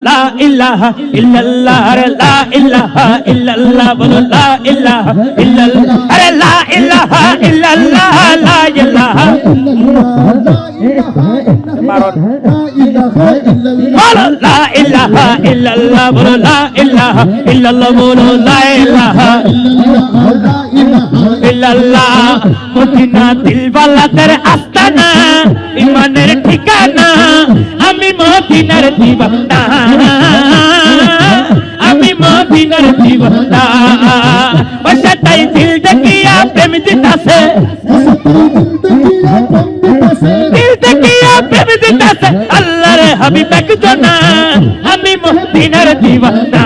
লা ইলাহা ইল্লাল্লাহ লা ইলাহা ইল্লাল্লাহ বলো লা ইলাহা ইল্লাল্লাহ আরে লা ইলাহা ইল্লাল্লাহ লা ইলাহা বলো লা ইলাহা ইল্লাল্লাহ বলো লা ইলাহা ইল্লাল্লাহ বলো লা ইলাহা ইল্লাল্লাহ মদিনা দিলওয়ালাদের আস্তানা ইমানের ঠিকানা আমি মদিনার দিওয়ানা আমি মদিনার দিওয়ানা ওসা তাই দিল দেখিয়া প্রেম দিতাছে দিল দেখিয়া প্রেম দিতাছে আল্লাহর হাবিব একজনা আমি মদিনার দিওয়ানা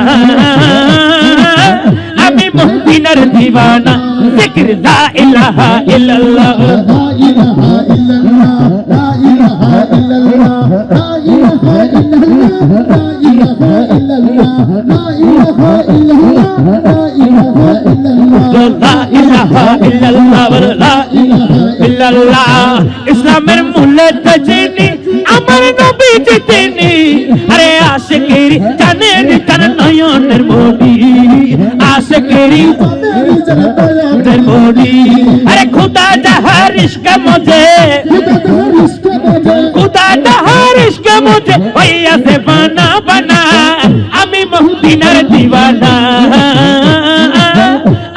আমি মদিনার দিওয়ানা জিকির লা ইলাহা ইল্লাল্লাহ লা ইলাহা ইল্লাল্লাহ লা ইলাহা ইল্লাল্লাহ লা ইলাহা ইল্লাল্লাহ লা ইলাহা ইল্লাল্লাহ লা ইলাহা ইল্লাল্লাহ লা ইলাহা ইল্লাল্লাহ লা ইলাহা ইল্লাল্লাহ লা ইলাহা ইল্লাল্লাহ ইসলামের মূলত যিনি আমার নবী যিনি আরে আশিকের জানেন তার নয়নের মনি আশিকের জানেন মনি আরে খুদা জাহার ইশক মুঝে খুদা জাহার ইশক মুঝে ওইয়া সে বানা বানা আমি মদিনার দিওয়ানা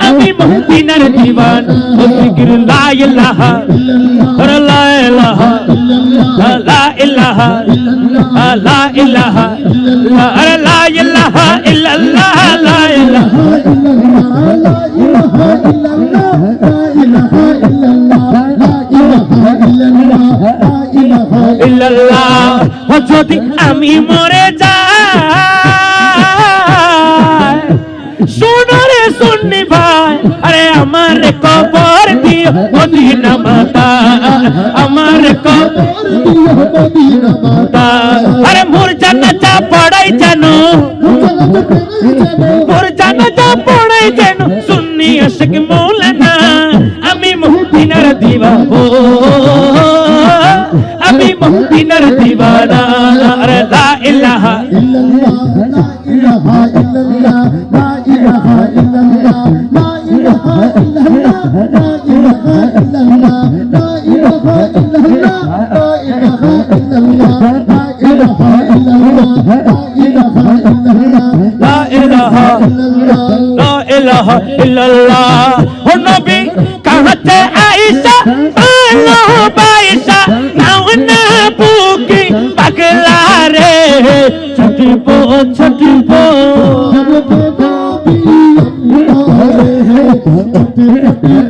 আমি মদিনার দিওয়ানা ও জিকির লা ইলাহা লা ইলাহা লা ইলাহা লা ইলাহা লা ইলাহা ইল্লাল্লাহ লা ইলাহা ইল্লাল্লাহ ও যদি আমি মরে যাই শোনো রে সুন্নি ভাই আরে আমার কবর দিও মদিনা মাতা আমার কবর দিও মদিনা মাতা আরে মোর জানাজা পড়াই জানো মোর জানাজা পড়াই জানো সুন্নি আশিক মৌলানা আমি মদিনার দিওয়ানা আমি মদিনার দিওয়ানা আরে লা ইলাহা ইল্লাল্লাহ লা ইলাহা ইল্লাল্লাহ লা ইলাহা ইল্লাল্লাহ লা ইলাহা ইল্লাল্লাহ লা ইলাহা ইল্লাল্লাহ লা ইলাহা ইল্লাল্লাহ লা ইলাহা ইল্লাল্লাহ লা ইলাহা ইল্লাল্লাহ লা ইলাহা ইল্লাল্লাহ লা ইলাহা ইল্লাল্লাহ ও নবী কাহাতে আয়েশা আলো বাইশা নাও না বুকি পাগলা রে ছুটবো ছুটবো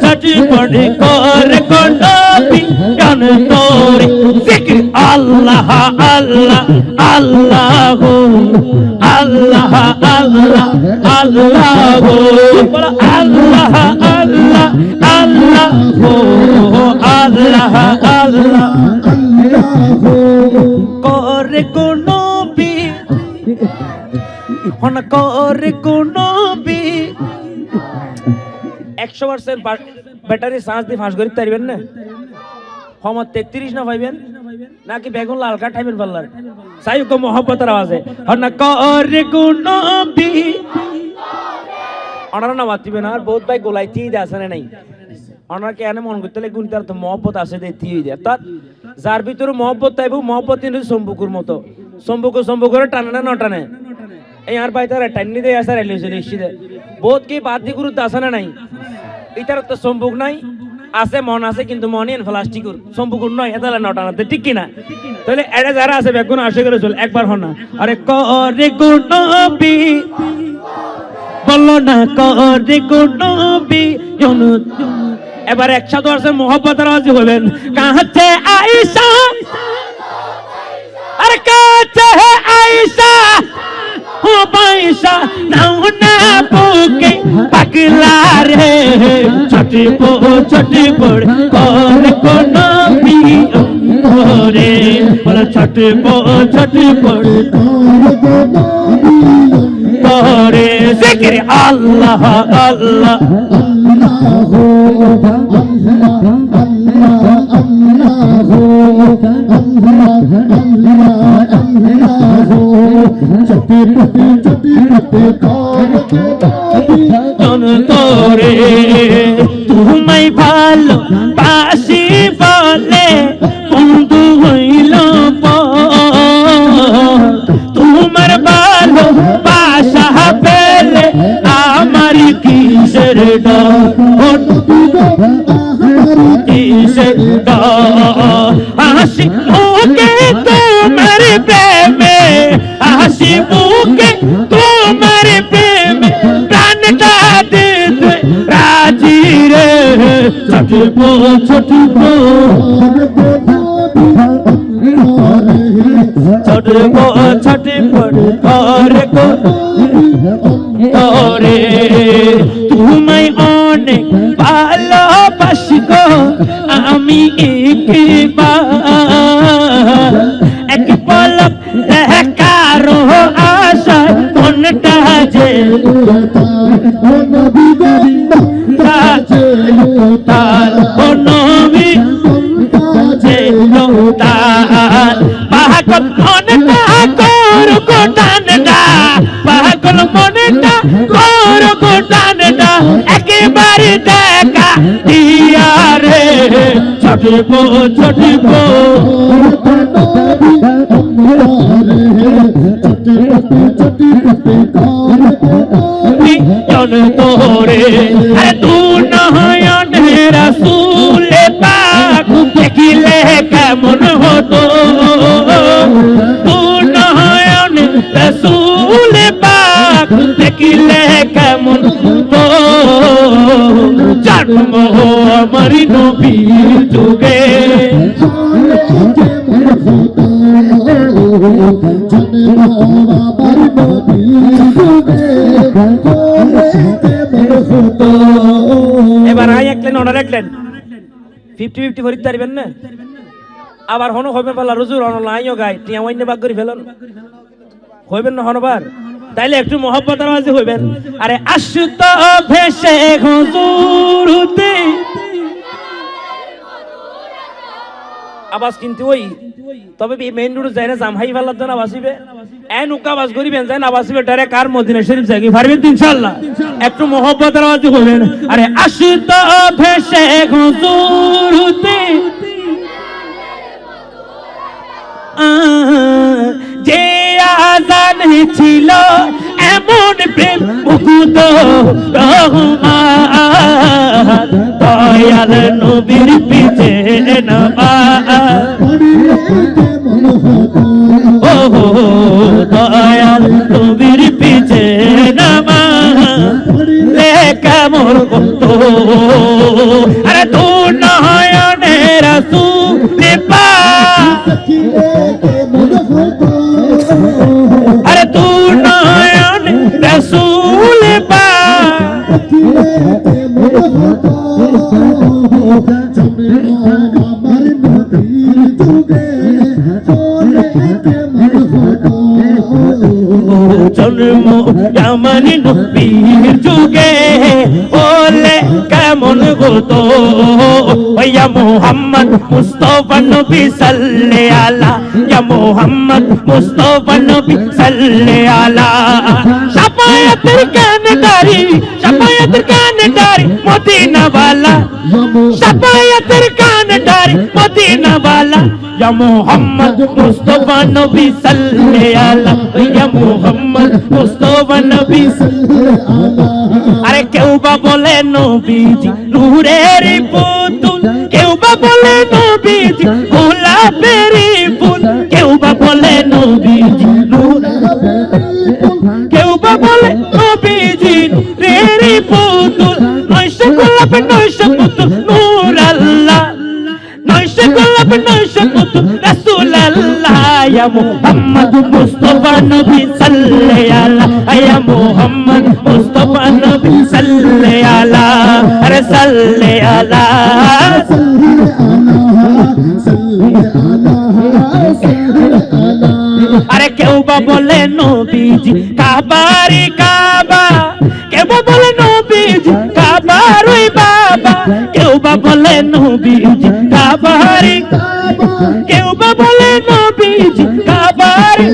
ছুটি পড়ে কর নবী গান তোরে জিকির আল্লাহ আল্লাহ আল্লাহ আল্লাহ আল্লাহ আল্লাহ বলো আল্লাহ আল্লাহ আল্লাহ আল্লাহ আল্লাহ করে কোন নবী হন করে কোন নবী 100% ব্যাটারি চার্জ দিয়ে ফাঁস করি পারবেন না ক্ষমা 33 না পাইবেন নাকি বেগুন লাল কাঠ খাইবেন পাল্লার সাই কো মোহব্বতের আওয়াজে হন করে কোন নবী ওনারা না মাতিবেন আর বহুত ভাই গোলাইতি আছে না নাই ওনারা কেন মন করতে লাগে গুণটার তো মহব্বত আছে দেতি হই যায় তাত যার ভিতরে মহব্বত তাইব মহব্বত কিন্তু সম্পর্কের মতো সম্পর্ক টানে না টানে এই আর ভাই তারা টাইনি দেয় আসা রেলিয়েছে নিশ্চিত বহুত কি বাদ দি গুরুত্ব আছে না নাই এটার তো সম্পর্ক নাই আছে মন আছে কিন্তু মনে প্লাস্টিকের সম্পর্ক নয় এটা নটানাতে ঠিক কিনা তাহলে এটা যারা আছে বেগুন আসে করে চল একবার হন না আরে করে কোন নবী বলো না করে কোন নবী এবার একসাথে আছে মোহব্বতের আওয়াজ বলেন কাছে আয়েশা আরে কাছে আয়েশা ও বাইশা নাও না বুকে পাগলা রে ছুটি পড় কর কোন নবী ওরে বল ছুটি পড় করে জিকির আল্লাহ আল্লাহ আল্লাহ আল্লাহ তোরে তুমি ভালো বাসি বলে বন্ধু হইল তোমার ভালো বাসা পেলে আমার কিসের ডর কিসের ডর হাসি মুখে তোমার প্রেমে হাসি মুখে তোমার প্রেমে প্রাণটা দিতে রাজি রে ছটবো ছটবো ছটবো ছটপট করে তোরে তোমায় অনেক ভালোবাসি গো আমি এক পলক কারো আশা কোনটা যে পাগল মনটা কর গোটানটা পাগল মনটা কর গোটানটা একেবারে দেখা দিয়া রে ছটবো ছটবো তোরে তু নয়নের রাসূলে পাক দেখিলে কেমন হতো তু নয়নের রাসূলে পাক দেখিলে কেমন হতো জন্ম আমার নবীর যুগে এবার আই একলেন অনার একলেন 50-50 ভরিতে পারবেন না আবার হন হইবে পালা রুজুর অনল আইও গাই টিয়া ওইনে বাগ করে ফেলন হইবেন না হনবার তাইলে একটু মোহব্বত আওয়াজে হইবেন আরে আশুত ভেসে হুজুরতে আবাস কিন্তু ওই তবে মেইন রোড যায় না জামহাই ফালার জন্য আবাসিবে এন উকা আবাস করিবেন যায় না আবাসিবে ডাইরেক্ট কার মদিনা শরীফ যাই পারবেন ইনশাআল্লাহ একটু মোহব্বতের আওয়াজে হইবেন আরে আশুত ভেসে হুজুরতে যে আজান ছিল এমন প্রেম মুকুদ রহমান দয়াল নবীর পিছে নামাজ ও দয়াল নবীর পিছে নামাজ লে কেমন কত আরে তু নয়নের রাসূল পাক আরে তু নয়ন রাসূল পাক জন্ম আমার নবীর যুগে ওলে কেমন হতো ইয়া মুহাম্মদ মুস্তাফা নবী সাল্লাল্লাহু আলা ইয়া মুহাম্মদ মুস্তাফা নবী সাল্লাল্লাহু আলা শাফায়াতের কানদারি মদিনা ওয়ালা শাফায়াতের কানদারি মদিনা ওয়ালা ইয়া মুহাম্মদ মুস্তাফা নবী সাল্লাল্লাহু আলা ইয়া মুহাম্মদ মুস্তাফা নবী সাল্লাল্লাহু আলা আরে কেউ বা বলে নবীজি নূরের পুতুল কেউ বা বলে নবীজি গোলাপের ফুল কেউ বা বলে নবীজি কেউ বা বলে নবীজি নূরের পুতুল নয়শো গোলাপ নয়শো পুতুল নূর আল্লাহ নয়শো গোলাপ নয়শো পুতুল রাসূলুল্লাহ ইয়া মুহাম্মদ মুস্তাফা নবী সাল্লাল্লাহু আলা ইয়া মুহাম্মদ মুস্তাফা নবী সাল্লাল্লাহু আলা আরে সাল্লাল্লাহু আলা আরে কেউ বা বলে নবীজি কাবারি কাবা কেউ বা বলে নবীজি কাবারই বাবা কেউ বা বলে নবীজি কাবারি, কেউ বা বলে নবীজি কাবারি,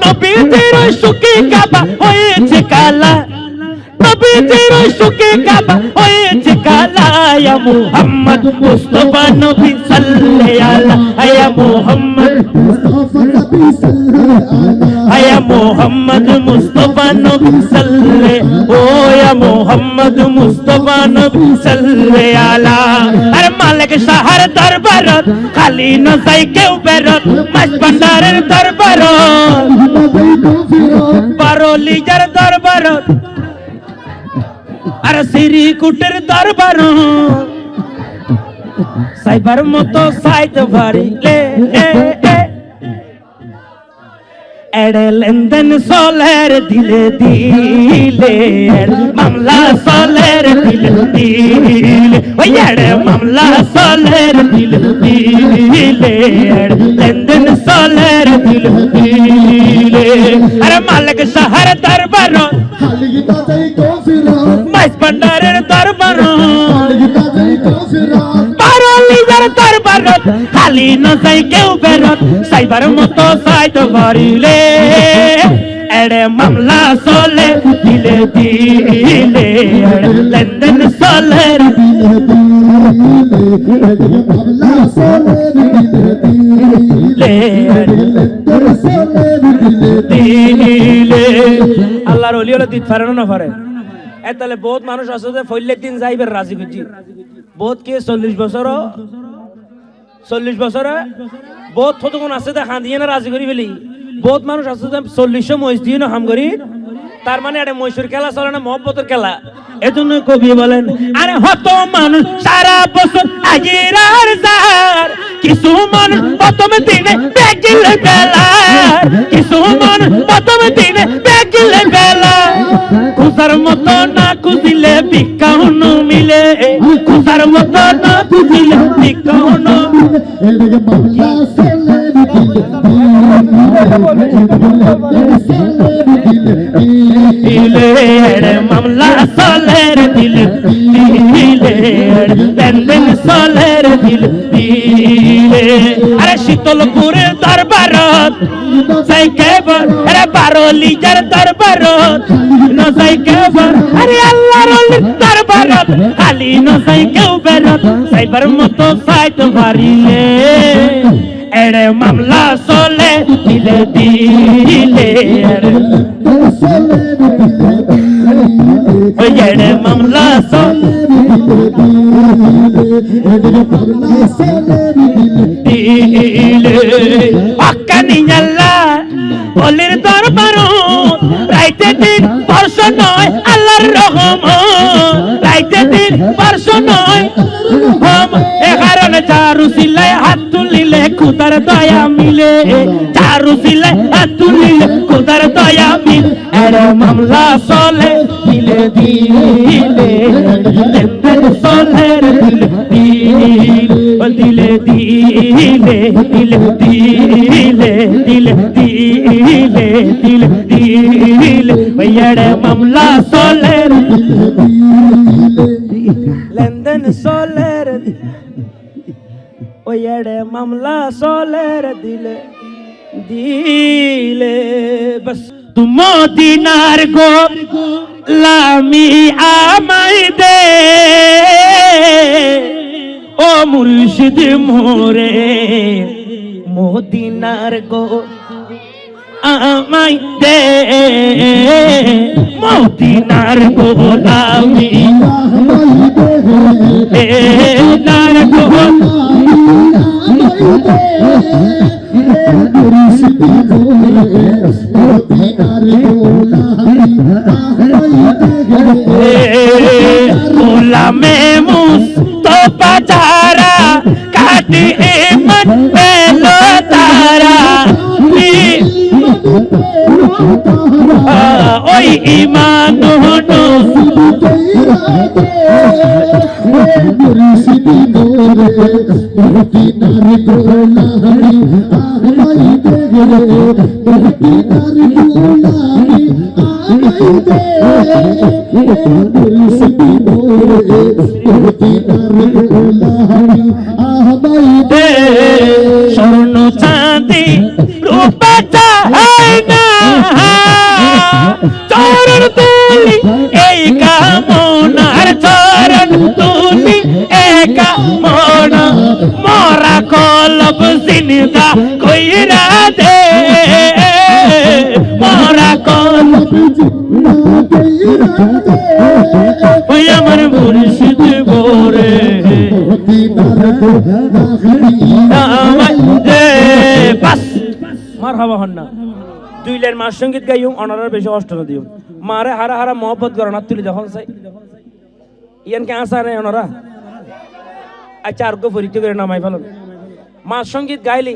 নবীজির সুখে কাবা হয়েছে কালা, নবীজির সুখে কাবা হয়েছে কালা। ইয়া মুহাম্মদ মুস্তাফা নবী সাল্লাল্লাহু আলাইহি ইয়া মুহাম্মদ মুস্তাফা নবী সাল্লাল্লাহু আলাইহি ইয়া মুহাম্মদ মুস্তাফা নবী সাল্লাল্লাহু ও ইয়া মুহাম্মদ মুস্তাফা নবী সাল্লাল্লাহু আলাইহি। আর মালিক শাহর দরবারত খালি না যাই কেউ বেরত, মাছ ভান্ডারের দরবারত বারোলিজার দরবারত আর সিরি কুটের দরবার সাইবার মতো সাইতে পারিলে এড়ে লেনদেন সোলের দিলে দিলে মামলা সোলের দিলে দিলে ওই এড়ে মামলা সোলের দিলে দিলে লেনদেন সোলের দিলে দিলে। আরে মালিক শহর দরবার মাইস ভান্ডারের দরবার বারোলিজার দরবার খালি না যাই কেউ বেরত, সাইবার মতো সাইতে পারিলে এড়ে মামলা সোলে দিলে দিলে লেনদেন সোলের দিলে। আল্লাহর ওলি হলে দিতে পারে না পারে। তাহলে বহুত মানুষ আছে যে ফইলের দিন যাইবে রাজি খুঁজি, বহুত কে 40 বছর 40 বছরে বহুত কতক্ষণ আছে যে হাঁদিয়ে না রাজি করি ফেলি, বহুত মানুষ আছে যে 40 মহিষ দিয়ে না হাম করি। তার মানে এটা মহিষের খেলা চলে না, মহব্বতের খেলা। এজন্য কবি বলেন আরে হত মানুষ সারা বছর আগের আর যার, কিছু মানুষ প্রথম দিনে বেগিলে বেলা, কিছু মানুষ প্রথম দিনে বেগিলে বেলা। খুশার মতো না খুঁজিলে ভিক্ষাও নো মিলে, খুশার মতো না খুঁজিলে ভিক্ষাও নো মিলে। মামলা সোলের দিল দিলে লেনদেন সোলের দিল দিলে। আরে শীতলপুরের দরবারত যাই কেবল, আরে বারোলিজার দরবারত না যাই কেবল, আরে আল্লাহর ওলির দরবারত খালি না যাই কেউ বেরত, সাইবার মতো সাইতে পারিলে এড়ে মামলা সোলে দিলে দিলে ওই এড়ে মামলা সোলে দিলে। অক্কানি আল্লাহ ওলির দরবার রাইতে দিন বর্ষ নয় আল্লাহর রহম, রাইতে দিন বর্ষ নয় হোম। এ কারণে চারু সিলায় হাত তুলিলে খুদার দয়া মিলে, চারু সিলায় হাত তুলিলে খুদার দয়া মিলে। এর মামলা সোলে দিলে দিলে লেনদেন সোলের দিলে দিলে দিলে দিলে দিলে দিলে দিলে দিলে দিলে এর মামলা সোলের লেনদেন সোলের ওই এড়ে মামলা সোলের দিলে দিলে। বস মদিনার গোলামি আমায় দে ও মুর্শিদ মোরে, মদিনার আমায় দে মদিনার গোলামি নার গোলামে মুস্তফা যারা কাটি ইমান পেলো তারা, ওই ইমান স্বর্ণ চাঁদি রূপা চাই না চরণ তুলি এই কামনার চরণ তুলি এই কামনা মরা কলব জিন্দা কইরা দে মরা কলব ওই আমার মুর্শিদ গোরে বাস মারহাবা হন না দুই লাইন মার সঙ্গীত গাইও অনারার বেশি কষ্ট না দিও মারে হারা হারা মহব্বত করো না তুলি যখন চাই ইয়ানকে আসা নেই ওনারা আচ্ছা আর গো পরীক্ষা করে নামাই ফেলুন মার সঙ্গীত গাইলি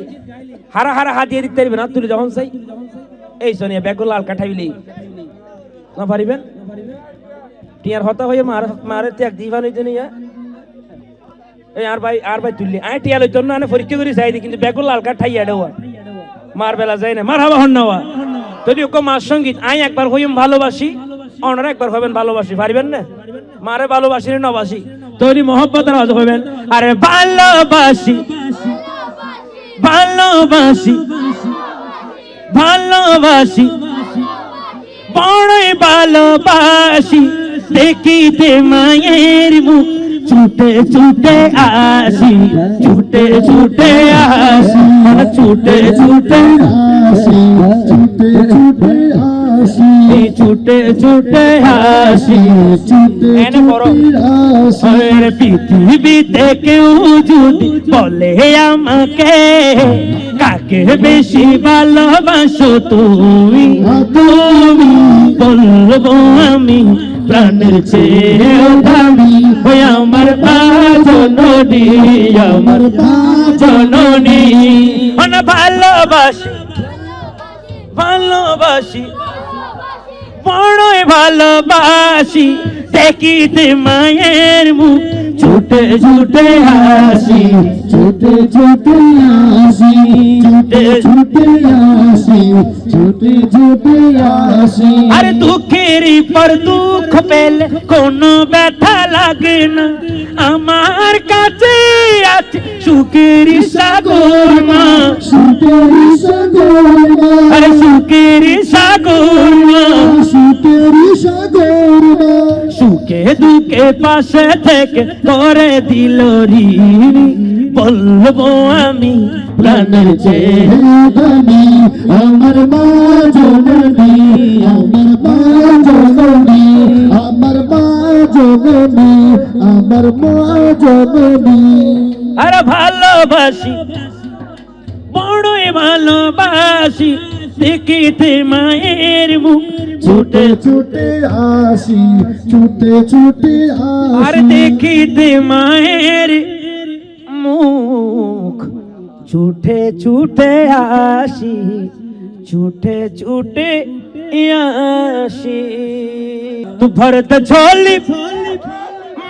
হারা হারা হাত দিয়ে দিতে পারবে না তুলি যখন চাই এই শোনিয়া ব্যাগ লাল কাঠাইলি না পারিবেন টিয়ার হতা হয়ে মারে ত্যাগ দিবা নিতে নিয়ে এই আর ভাই তুললি আয় টিয়া লইতো না পরীক্ষা করে চাই দি কিন্তু ব্যাগ লাল কাঠাইয়া দেওয়া মার বেলা যায় না মার হাবা হন নেওয়া যদি ওকে মার সঙ্গীত আয় একবার হইম ভালোবাসি ওনারা একবার হবেন ভালোবাসি পারিবেন না মারে ভালোবাসি নবাসি তৈরি মহব্বতের আওয়াজ হবেন আরে ভালোবাসি ভালোবাসি ভালোবাসি বড়ই ভালোবাসি দেখিতে মায়ের মুখ ছুটে ছুটে আসি ছুটে ছুটে আসি ছুটে ছুটে আসি ছুটে ছুটে আসি ছুটে ছুটে আসি ছুটে ছুটে পৃথিবীতে কেউ যদি বলে আমাকে কাকে বেশি ভালোবাসো তুমি তুমি বলবো আমি প্রাণের চেয়েও দামি ওই আমার জননী আমার জননী ভালোবাসি ভালোবাসি বড়ই ভালোবাসি দেখিতে মায়ের মুখ ছুটে ছুটে আসি ছুটে ছুটে আসি ছুটে ছুটে আসি ছুটে ছুটে আসি আরে দুঃখের পর দুঃখ পেলে কোনো ব্যথা লাগে না আমার কাছে আছে সুখের সাগর মা সুখের সাগর মা আরে সুখের সাগর মা সুখের সাগর মা সুখে দুঃখে পাশে থেকে করে দিল ঋণী বলবো আমি প্রাণের চেয়ে দামি আমার মা জননী আমার মা জননী আমার মা জননী আমার মা জননী আরে ভালোবাসি বড়ই ভালোবাসি দেখিতে মায়ের মুখ ছুটে ছুটে আসি ছুটে ছুটে আসি আর দেখিতে মায়ের মুখ ছুটে ছুটে আসি ছুটে ছুটে আসি तू भरत झोली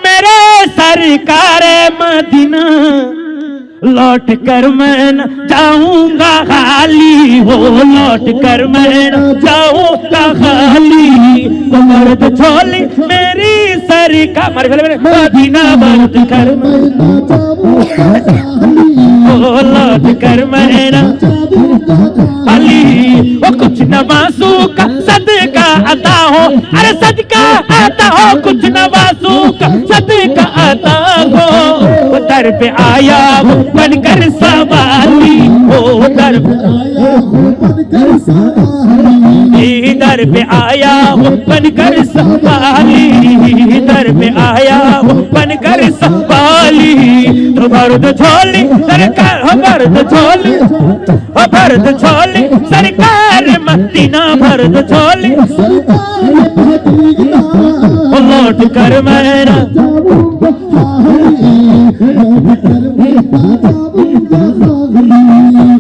मेरे सरकार मदीना लौट कर मैं न जाऊंगा खाली हो लौट कर मैं न जाऊंगा खाली तो भरत झोली मेरी सरकार मदीना लौट कर मैं न जाऊंगा खाली हो लौट कर मैं न अली वो कुछ नवासों का सदका आता हो अरे सदका आता हो कुछ नवासों का सदका आता हो वो दर पे आया वो बनकर सवाली वो दर पे आया वो बनकर सवाली दर पे आया वो बनकर सवाली दर पे आया वो बनकर सवाली तो भरत झोली सरकार हो भरत झोली हो भरत झोली सरकार मदीना भरत झोली वो लौट कर मेरा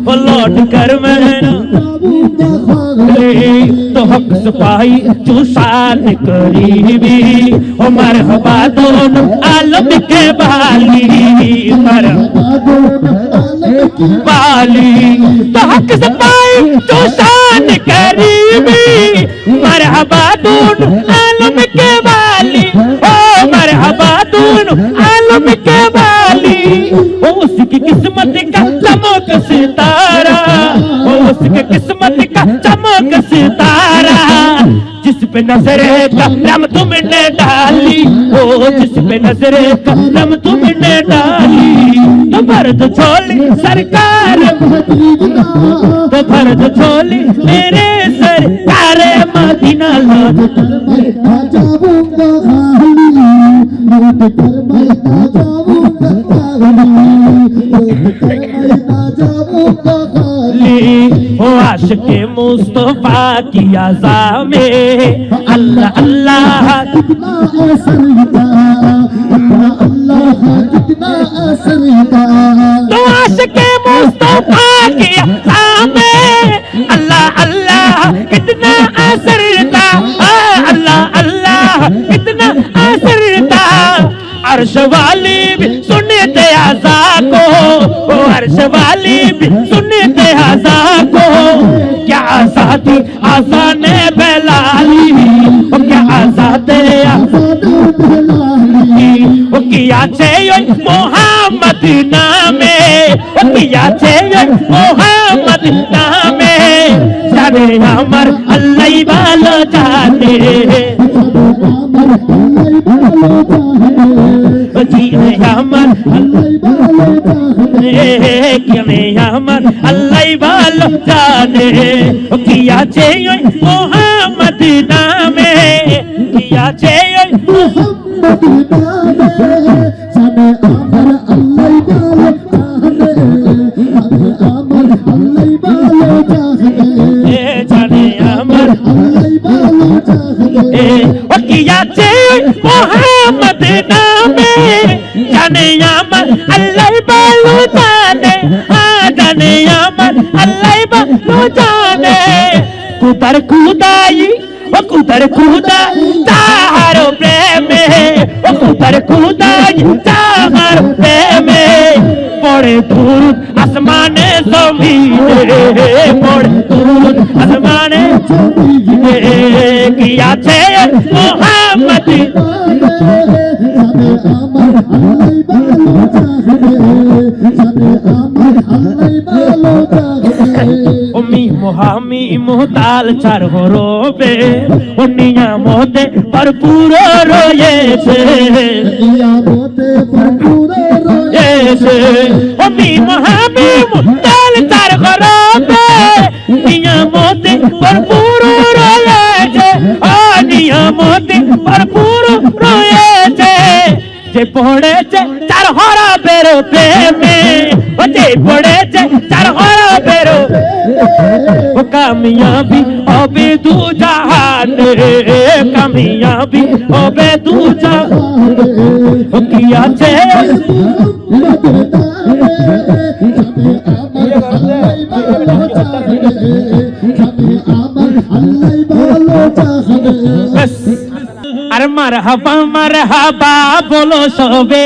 वो लौट कर मेरा तो हक सपाई चूसान करीबी ओ मरहबा दोनों आलम के बाली वाली तो हक सपाई चूसान करीबी मरहबा दोनों आलम के बाली ओ मरहबा दोनों आलम के बाली ओ उसकी किस्मत का चमक सितारा ओ उसकी किस्मत का चमक सितारा जिस पे नजरे करम तुमने डाली ओ जिस पे नजरे करम तुमने डाली तो फर्ज छोली सरकार तो फर्ज छोली मेरे सरकार मदीना लौट ओ आशिक़े मुस्तफा की अज़ा में अल्लाह अल्लाह कितना असर था अल्लाह कितना असर था तो आशिक़े मुस्तफा की अज़ा में अल्लाह अल्लाह कितना असर था अल्लाह अल्लाह कितना असर था अर्श वाली भी सुनते आज़ा को ओ अर्श वाली भी सुनते आज़ा को क्या आज़ादी आज़ान बेलाली ओ क्या आज़ादी ओ किया चाहिए मोहम्मद नामे ओ किया चाहिए मोहम्मद नामे जाने अमर अल्लाह वाला जाने जीने अमर अमर अल्लाह वाला जाने किया चाहिए मोहम्मद नामे किया चाहिए मोहम्मद नामे जाने अमर अल्लाह वाला जाने अमर अल्लाह वाला जाने किया चाहिए मोहम्मद नामे जाने अमर अल्लाह वाला जाने जाने अमर अल्लाह वाला जाने कुदर खुदाई ओ कुदर खुदाई तारो प्रेम ओ कुदर खुदाई तारो प्रेम पड़े दूर आसमाने ज़मीने पड़े दूर आसमाने किया छे मोहम्मद उम्मी मुहामी मुहताल चार हो रोबे उन्निया मोते भरपूर रोये छे उम्मी मुहामी मुहताल चार हो रोबे उन्निया मोते भरपूर रोये छे उन्निया मोते भरपूर रोये छे जे पड़े छे चार हरा बेरो प्रेमे ओ जे पड़े छे चार हरा बेरो ओ कामयाबी होबे दू जहान कामयाबी होबे दू जहान ओ किया छे अरे मरहबा बोलो सबे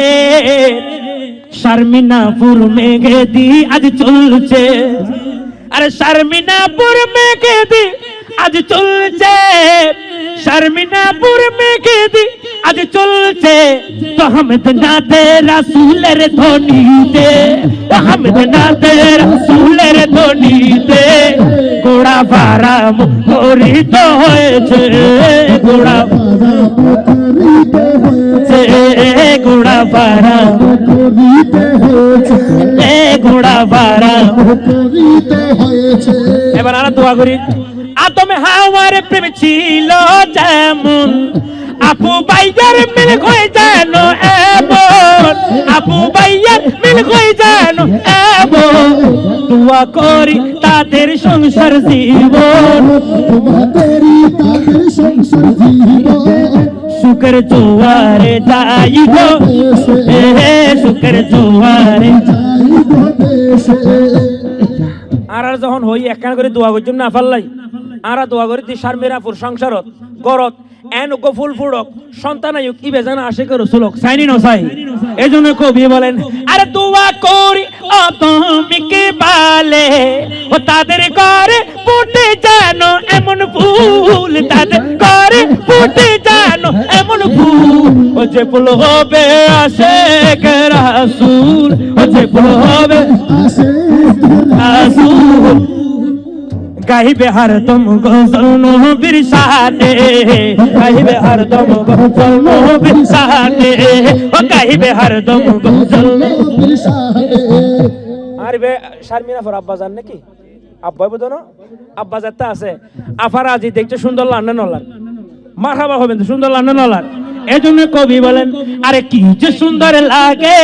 शर्मिनापुर में गेदी आज चलছে अरे शर्मिनापुर में गेदी आज चलছে शर्मिनापुर में गेदी आज चलছে तो हमद नाते रसूलेर ध्वनिते तो हमद नाते रसूलेर ध्वनिते गोड़ा भाड़ा मुखरित হয়েছে গোড়া গোড়া ভাড়া গোড়া ভাড়া এবার আমরা দোয়া করি আদমে হাওয়ার প্রেম ছিল যেমন আপু ভাইয়ার মিল হয়ে যেন এমন আপু ভাইয়ার মিল হয়ে যেন এমন দোয়া করি তাদের সংসার জীবন শুকর জোয়ারে যাই গো শুকর জোয়ারে আর যখন হই একখান করে দোয়া করছুম না পারলাই আরা দোয়া করি দি শারমিরাপুর সংসারত গরত এন গো ফুল ফুড়ক সন্তান আয়ুক ই বেজানা আশিক রাসূলক সাইনি নসাই এজন্য কবি বলেন আরে দোয়া করি ও তুমি বালে ও তাদের ঘরে ফুটে জানো এমন ফুল তাদের ঘরে ফুটে জানো এমন ফুল ও যে ফুল হবে আশিক রাসূল ও যে ফুল হবে রাসূল গাইবে হরদম গজল নবীর শানে গাইবে হরদম গজল নবীর শানে ও গাইবে হরদম গজল নবীর শানে আরে শারমিনাপুর আব্বা জান নাকি আব্বাই বুঝো না আব্বা যাত্রা আছে আফার আজি দেখতে সুন্দর লান্না নলার মারহাবা হবেন তো সুন্দর লান্না নলার এজন্য কবি বলেন আরে কি যে সুন্দর লাগে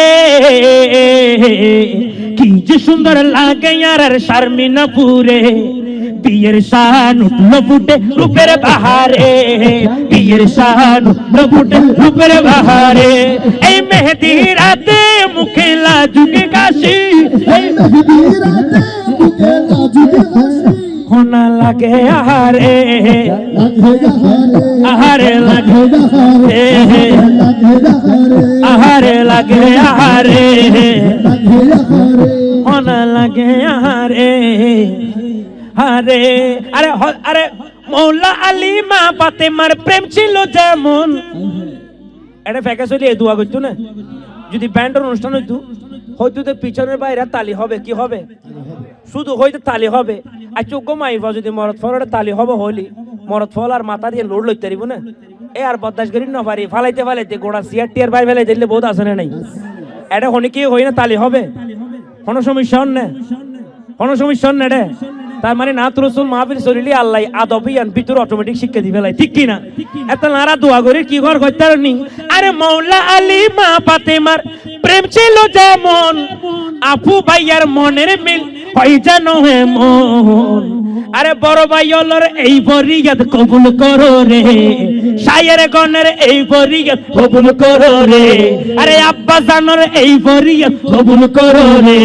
কি যে সুন্দর লাগে আর শারমিনাপুরে বিয়ের শান উঠলো ফুটে রূপের বাহারে বিয়ের শান উঠলো ফুটে রূপের বাহারে এই মেহেদি রাতে মুখে লাজুকে কাশি এই মেহেদি রাতে মুখে লাজুকে কাশি হোনা লাগে আহারে আহারে লাগে আহারে লাগে আহারে হোনা লাগে আহারে আরে আরে আরে মৌলা আলী মা ফাতেমার প্রেম ছিল যেমন এটা ফেকা চলি এই দোয়া করতো না যদি ব্যান্ডের অনুষ্ঠান হইতো হয়তো তো পিছনের বাইরে তালি হবে কি হবে শুধু হয়তো তালি হবে আর চোখ মাইবা যদি মরদ ফল তালি হবে হলি মরদ ফল আর মাথা দিয়ে লোড লইতে পারিব না এ আর বদাস করি না পারি ফালাইতে ফালাইতে গোড়া সিয়ার টিয়ার বাইরে ফেলাই দিলে বহুত আসে না নাই এটা হনি কি হই না তালি হবে কোনো সমস্যা হন না কোনো সমস্যা হন না রে তার মানে নাত রসুল মাহফিল শরীলি আল্লাহ আদবিয়ান ভিতর অটোমেটিক শিক্ষা দিবে লাই ঠিক কি না এত নারা দোয়া করে কি ঘর করতে নি আরে মৌলা আলী মা ফাতেমার প্রেম ছিল যেমন আপু ভাইয়ার মনের মিল হয় জানো হে মন আরে বড় ভাই হলোর এই ফরিয়াদ কবুল করো রে শায়ের গনের এই ফরিয়াদ কবুল করো রে আরে আব্বা জানোর এই ফরিয়াদ কবুল করো রে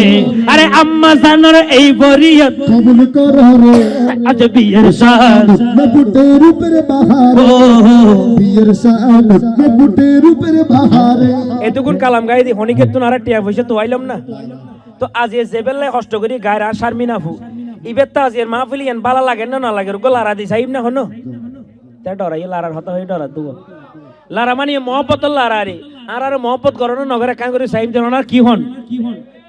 আরে আম্মা জানোর এই ফরিয়াদ কবুল করো রে আজ বিয়ের শান ফুটের উপরে বাহারে বিয়ের শান ফুটের উপরে বাহারে এতক্ষণ কালাম গাই দি হনিকে তো নারা টিয়া পয়সা তো আইলাম না তো আজ এ জেবেল্লাই কষ্ট করি গায়ের আর শারমিনাফু ইবের তো আজ এর মাহফিলি এন বালা লাগে না লাগে রুগো লারা দি সাইব না হনো তে ডরাই লারার হতা হই ডরা দুগো লারা মানে মহব্বত লারা রে আর মহব্বত করনো নগরে কাম করে সাইব দেন না কি হন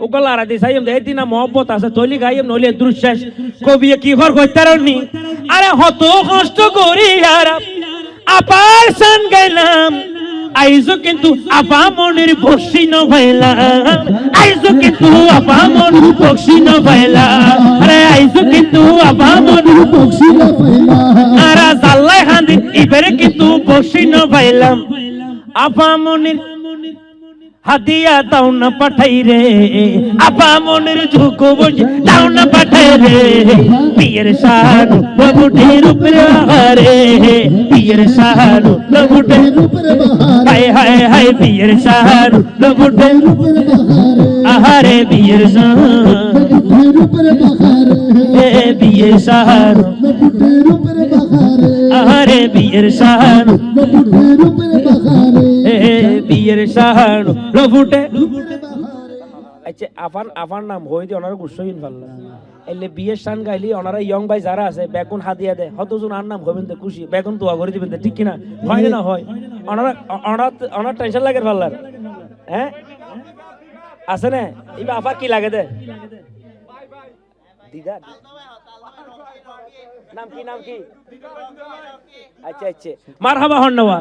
ওগো লারা দি সাইব দে দিনা মহব্বত আছে তলি গাইম নলি দুরশেষ কবি কি ঘর কইতারনি আরে হত কষ্ট করি আর আপার সান গাইলাম আইজো কিন্তু আপা মনের বসি ন ভাইলাম আইজো কিন্তু আপা মনের বসি ন ভাইলাম আরে আইজো কিন্তু আপা মনের বসি না পাইলা আরা জাল্লাই হান্দি ইবেরে কিন্তু বসি ন ভাইলাম আপা মনের হাদিয়া দাও না পাঠাই রে আপা মনের ঝুঁকো বসে দাও না পাঠাই রে বিয়ের শানু লবুটের উপরে বাহারে বিয়ের শানু লবুটের উপরে বাহারে হায় হায় হায় বিয়ের শানু লবুটের উপরে বাহারে আহারে বিয়ের শানু ফুটের উপরে বাহারে বিয়ের শানু ফুটের উপরে বাহারে আহারে বিয়ের শানু ফুটের উপরে বাহারে বিয়ের শানু লবুটে উপরে বাহারে আচ্ছা আফার নাম হই দি ওনার গুসইন ভাল্লা এলে বিয়ের শান গাইলি ওনারা ইয়ং ভাই যারা আছে বেগুন হাদিয়া দেয় হতজন আর নাম হবেন খুশি বেগুন দোয়া করে দিবেন ঠিক কিনা হয় না হয় ওনারা ওনার টেনশন লাগে ভাল্লার হ্যাঁ আছে না ইবা আফার কি লাগে দে দিদার নাম কি আচ্ছা আচ্ছা মারহাবা হন্নওয়া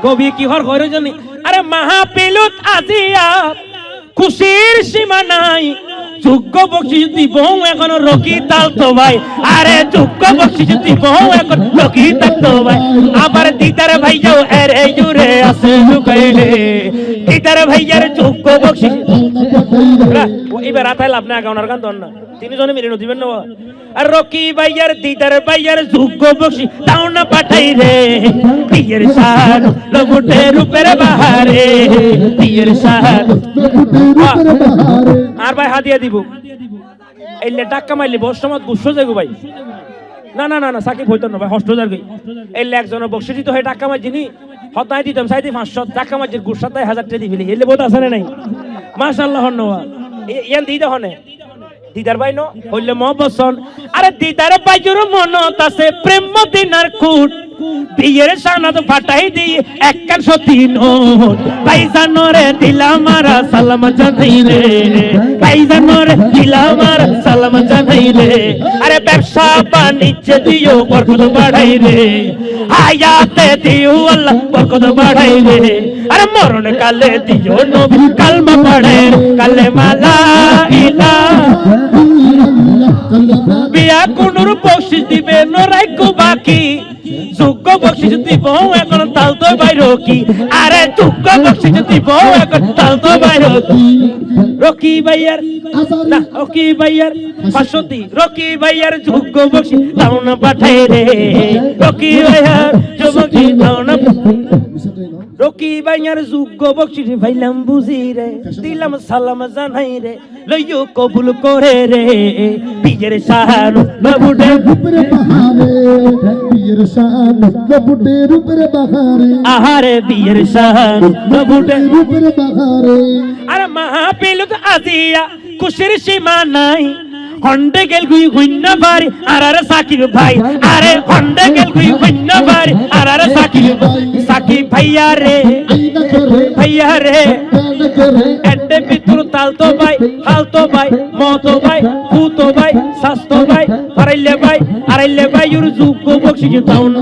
কবি কি হর কইরো জানি আরে মাহফিলত আজিয়া খুশির সীমা নাই যোগ্য বকশিশ দিব এখন রকি তাল তো ভাই আরে যোগ্য বকশিশ দিব এখন রকি তাল তো ভাই আবার দিদার ভাই যাও আরে জুরে আছে লুকাইলে দিদার ভাইয়ার যোগ্য বকশিশ এবার রাতাই লাভ না গাওনার গান দন না তিনজনে মিলে দিবেন না আর রকি ভাইয়ার দিদার ভাইয়ার যোগ্য বকশিশ দাও না পাঠাই রে বিয়ের শান লবুটের উপরে বাহারে বিয়ের শান ফুটের উপরে বাহারে আর ভাই হাদিয়া দিব এলে টাকা মাইলে বস সমাজ গুছো যাইগো ভাই না না না না সাকিব হইতো না ভাই হষ্ট যার এই একজনের বকশিস তো হয় টাকা মাঝিনি হতাই দিতাম সাইদি 500 টাকা মাঝির গুসাতে 1000 টাকা দিবি এলে বোধ আছে না নাই মাশাআল্লাহ হন্নওয়া ইয়ান দিদা হনে দিদার ভাই ন হইলে মহব্বসন আরে দিদার ভাই জোর মনত আছে প্রেম মদিনার কুট বিয়ের সানাদ ফাটাই দিয়ে একখান সতী নোট ভাইজানরে দিলাম আর সালাম জানাই রে ভাইজানরে দিলাম আর সালাম জানাই রে আরে ব্যবসা বাণিজ্য দিও বরকত বাড়াই রে হায়াতে দিও আল্লাহ বরকত বাড়াই রে আরে মরণ কালে দিও নবী কালমা পড়ে কালেমা লা ইলাহা বিয়া কোনুর বকশিশ দিবে নরাইকো বাকি যোগ্য বকশিশ দিব এখন তাল তো বাইরো কি আরে যোগ্য বকশিশ দিব এখন তাল তো বাইরো কি রকি ভাইয়ার না রকি ভাইয়ার 500 দি রকি ভাইয়ার যোগ্য বকশিশ দাও না পাঠাই রে রকি ভাইয়ার যোগ্য দাও না রকি ভাইয়ার যোগ্য বকশিশ ভাইলাম বুঝি রে দিলাম সালাম জানাই রে লইও কবুল করে রে বিয়ের শান বাবুডে উপরে বাহারে বিয়ের শান বাবুডের উপরে বাহারে আহারে বিয়ের শান বাবুডে উপরে বাহারে আরে মাহফিলত আজিয়া খুশির সীমা নাই হন্ডে গেল গুই হইন্য বাড়ি আর সাকিব ভাই আরে হন্ডে গেল গুই হইন্য বাড়ি আর সাকিব ভাইয়া রে ভাইয়া রে এন্ডে পিতুর তালতো ভাই হালতো ভাই মতো ভাই ফুতো ভাই সাস্তো ভাই আরাইলে ভাই ইউর যোগ্য বকশিশ দাও না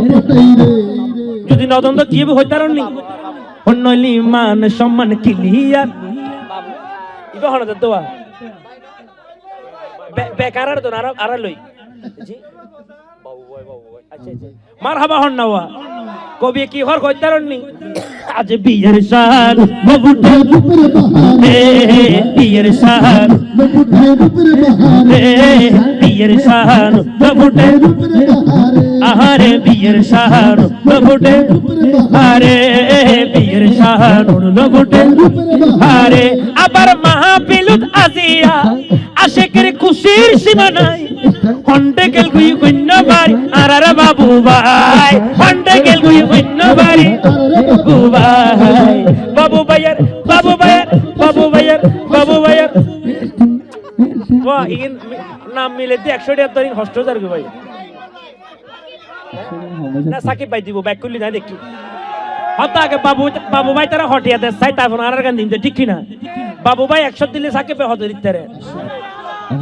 যদি নদন্দ কি হইতারনি অন্যলি মান সম্মান ক্লিয়ার ইবা হন দোয়া বেকার আর দোন আর লই জি বাবু ভাই আচ্ছা আচ্ছা মারহাবা হন নাওয়া কবি কি হর কইতারনি আজ বিয়ের শান বাবুটার উপরে বাহারে বিয়ের শান বাবুডের উপরে বাহারে বিয়ের শান বাবুটার উপরে বাহারে আহারে বিয়ের শান বাবুটার আরে বিয়ের শান বাবুটার আরে আবার মাহফিলত আজিয়া আশেকের খুশির সীমা নাই হন্ডে গেল গুই গন্য বাড়ি আর বাবু ভাই হন্ডে গেল গুই গন্য বাড়ি বাবু ভাই বাবু ভাইয়ার বাবু ভাইয়ার বাবু ভাইয়ার বাবু ভাইয়ার বাহ ইন নাম মিলে 100 টাকা ধরে হস্ট যার গো ভাই না সাকিব ভাই দিব ব্যাক করলি না দেখি হতা আগে বাবু ভাই তারা হটিয়া দে সাই তারপর আর গান দিন ঠিক কি না বাবু ভাই 100 দিলে সাকিব ভাই হত দিতে রে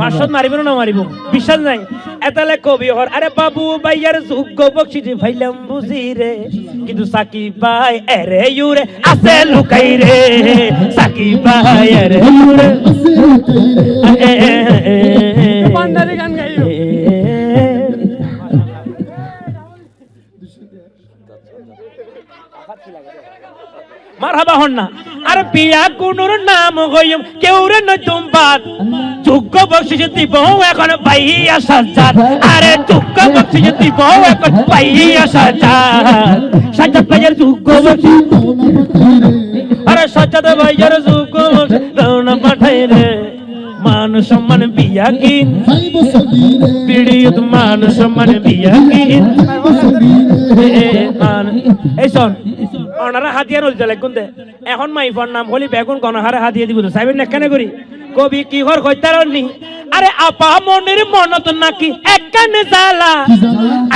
500 মারিব না মারিব বিশ্বাস নাই এতালে কবি হর আরে বাবু ভাইয়ার যোগ্য বকশিশ ভাইলাম বুঝি রে কিন্তু সাকিব ভাই এরে ইউরে আছে লুকাই রে সাকিব ভাই এরে ইউরে পান্ডারি গান গাইও মারহাবা হন না আরে বিয়া কোনুর নাম হইম কেউরে নতুন বাদ যোগ্য বকশিশ দিব এখন পাইয়া সাজাদ আরে যোগ্য বকশিশ দিব এখন পাইয়া সাজাদ সাজাদ ভাইয়ের যোগ্য বকশিশ আরে সাজাদ ভাইয়ের যোগ্য বকশিশ দাও না পাঠাই রে মান সম্মান বিয়া কি পিড়িয়ত মান সম্মান বিয়া কি এই শোন ওনারা হাতিয়া রইল লাগুন দে এখন মাইফর নাম হলি বেগুন গণহারে হাতিয়া দিব সাইবেন না কেন করি কবি কি হর কইতারনি আরে আপা মনের মনত নাকি একখানে জালা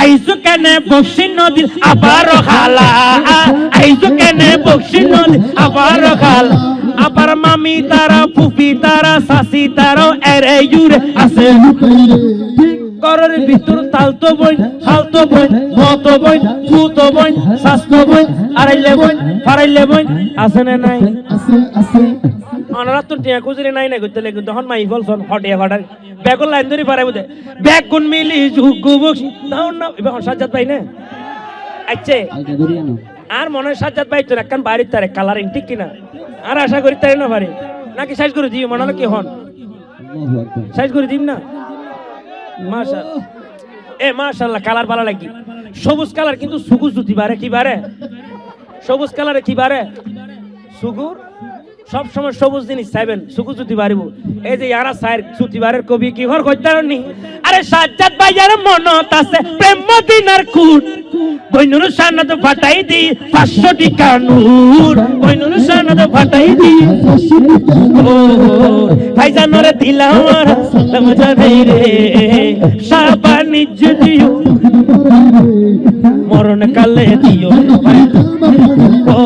আইসু কেনে বক্সি নদী আবার খালা আইসু কেনে বক্সি নদী আবার খালা আবার মামি তারা ফুফি তারা সাসি তারা এরে ইউরে আছে করর ভিতর তালতো বই হালতো বই মতো বই ফুতো বই সাস্তো বই আড়াইলে বই ফারাইলে বই আছে না নাই আছে আছে অনারা তো টিয়া খুঁজরে নাই না করতে লাগে তখন মাই বলছন হটিয়া ফাটার ব্যাগল লাইন ধরে পারে বুঝে ব্যাগ গুন মিলি যোগ্য বকশিশ দাও না এবার সাজ্জাদ ভাই না আচ্ছা আর মনে হয় সাজ্জাদ ভাই তো একখান বাড়ির তারে কালারিং ঠিক কিনা আর আশা করি তাই না পারে নাকি সাইজ করে দিই মনে হলো কি হন সাইজ করে দিম না মাশাআল্লাহ কালার ভালো লাগি সবুজ কালার কিন্তু সুগুর জুতি বারে কি বারে সবুজ কালারে কি বারে সুগুর সব সময় সবুজ জিনিস চাইবেন সুগুর জুতি বাড়িব এই যে ইয়ারা সাইর জুতি বারের কবি কি হর কইতারনি আরে সাজ্জাদ ভাইয়ার মনত আছে প্রেম মদিনার কুট বইনুর সানাদ ফাটাই দি 500 টাকা নূর বইনুর সানাদ ফাটাই দি ও ভাইজানরে দিলাম আর মজা নেই রে শাবানিজ দিও মরণ কালে দিও ও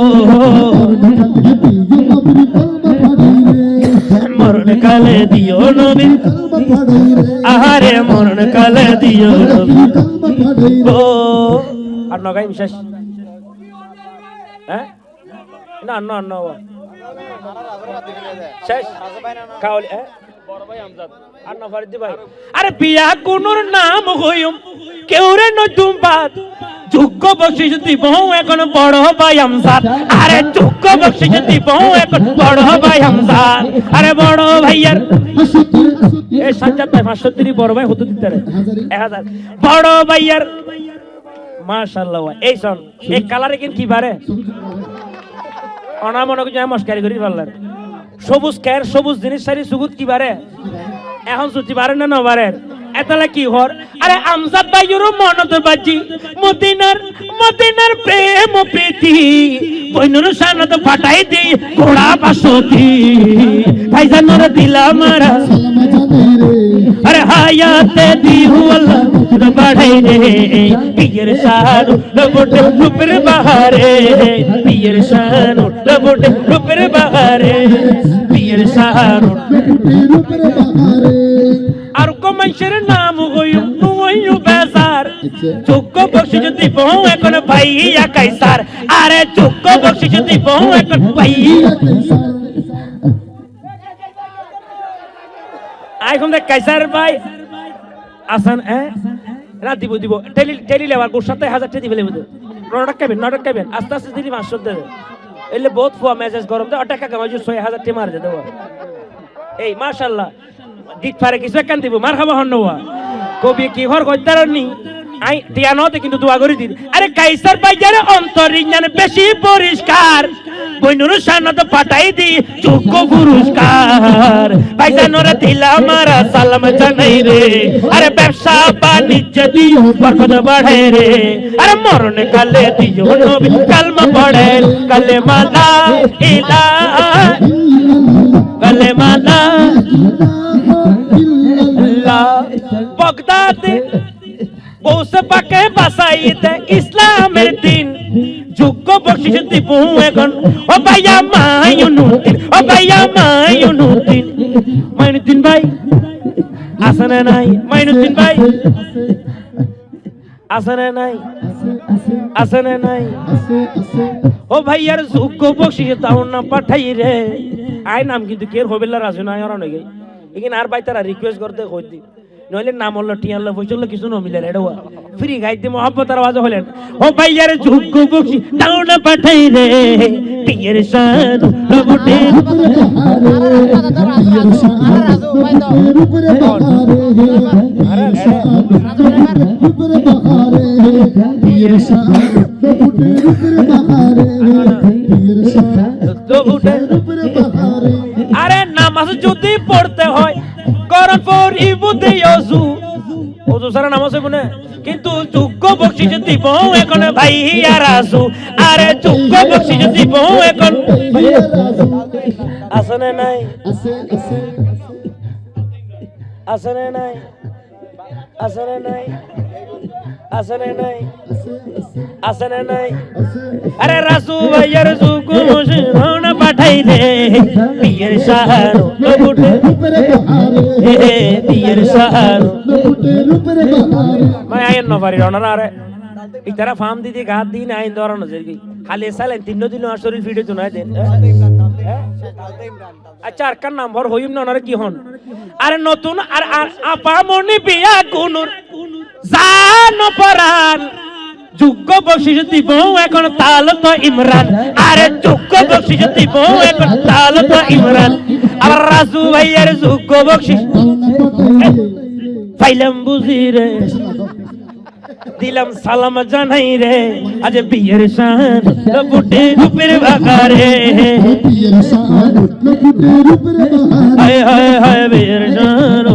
মরণ কালে দিও নবী আহারে মরণ কালে দিও নবী ও আর নগাই বিশেষ হ্যাঁ না না না শেষ কাউলি বড় ভাই আমজাদ আর না ফরিদি ভাই আরে পিয়া কোনুর নাম হইম কেউ রে নতুন বাদ যোগ্য বকশিশ দিব এখন বড় ভাই আমজাদ আরে যোগ্য বকশিশ দিব এখন বড় ভাই আমজাদ আরে বড় ভাইয়ার এই সাজ্জাদ ভাই 530 বড় ভাই হতে দিতে রে 1000 বড় ভাইয়ার মাশাআল্লাহ এই শোন এই কালারে কি বারে অনা মনে করে মস্কারি করি পারলেন সবুজ কের সবুজ জিনিস সারি সুগুত কি বারে এখন সুতি বারে না বারে এতলা কি হর আরে আমজাদ ভাইয়ের মনত বাজি মদিনার প্রেম প্রীতি বইনুর সানাদ ফাটাই দি ঘোড়া বাসতি ভাইজানর দিলাম মারা আরে হায়াতে দিহু আল্লাহ বাড়াই রে পিয়ের শানু লবটে রূপের বাহারে পিয়ের শানু লবটে রূপের বাহারে পিয়ের শানু রূপের বাহারে আর কমাইশের নাম হইউ বেজার যোগ্য বকশিশ দিব এখন ভাইয়া কাইসার আরে যোগ্য বকশিশ দিব এখন ভাইয়া এখন দেখ কাইসার ভাই আসান না দিব টেলি লেবার গোর সাথে 1000 টাকা দিবে লেবু নটক খাবেন আস্তে আস্তে দিলি 500 দেবে এলে বহুত ফুয়া মেজাজ গরম দে টাকা কামাই 6000 টাকা মার দেব এই মাশাআল্লাহ দিক পারে কিছু কান দিব মার খাবা হন্নওয়া কবি কি ঘর কইতারনি আই দিয়া নতে কিন্তু দোয়া করি দি আরে কাইসার ভাইয়ার অন্তরিজ্ঞান বেশি পরিষ্কার বইনুর সানাদ পাঠাই দি যোগ্য পুরস্কার ভাইজানরে দিলাম মারা সালাম জানাই রে আরে ব্যবসা বাণিজ্য দিও বরকত বাড়াই রে আরে মরণ কালে দিও নবী কালমা পড়ে কালেমা লা ইলাহা কালেমা লা ইল্লাল্লাহ বগদাদে বসে পাকে বাসাইতে ইসলামের দিন যোগ্য বকশিশ দিব এখন ও ভাইয়া মাইনুদ্দিন মাইনুদ্দিন ভাই আসনে নাই মাইনুদ্দিন ভাই আসনে নাই ও ভাইয়ার যোগ্য বকশিশ তাও না পাঠাই রে আই নাম কিন্তু কের হবেলা রাজু নাই আর নাকি এখানে আর ভাই তারা রিকোয়েস্ট করতে কই দি নইলে নাম হলো টিয়াল্লা পয়সা কিছু ন মিলে রে ফ্রি গাইতে মোহাম্মত আর আওয়াজ হলেন ও ভাইয়ার যোগ্য বকশি দাও না পাঠাই রে টিয়ের শান লবটে আরে নামাজ যদি পড়তে হয় করন পড়িব দে ওযু সারা নামাজ হইব না কিন্তু যোগ্য বকশিশ দিব এখন ভাইয়া রাসু আরে যোগ্য বকশিশ দিব এখন আসনে নাই আসনে নাই আসনে নাই আসনে নাই আসনে নাই আরে রাসু ভাইয়ার যোগ্য বকশিশ না পাঠাই দে পিয়ের শাহরু লবুটে পিয়ের শাহরু मैं आयन न पारी रौना रे इतरा फार्म दीदी घात दी ना इन दौरान नजर गई खाली साल तीनों दिनों आशुरी वीडियो चुनाए दिन अच्छा अरकान नाम भर होइम ना नरे की होन अरे नतुन अरे आपा मोनी बिया गुनुर जान परान যোগ্য বকশিশ দিব এখন তাল তো ইমরান আরে যোগ্য বকশিশ দিব এখন তাল তো ইমরান আর রাজু ভাইয়ের যোগ্য বকশিশ ফাইলাম বুঝি রে দিলাম সালাম জানাই রে আজ বিয়ের শান লবুটে রূপের বাগারে বিয়ের শান লবুটে রূপের বাগারে হায় হায় হায় বিয়ের শান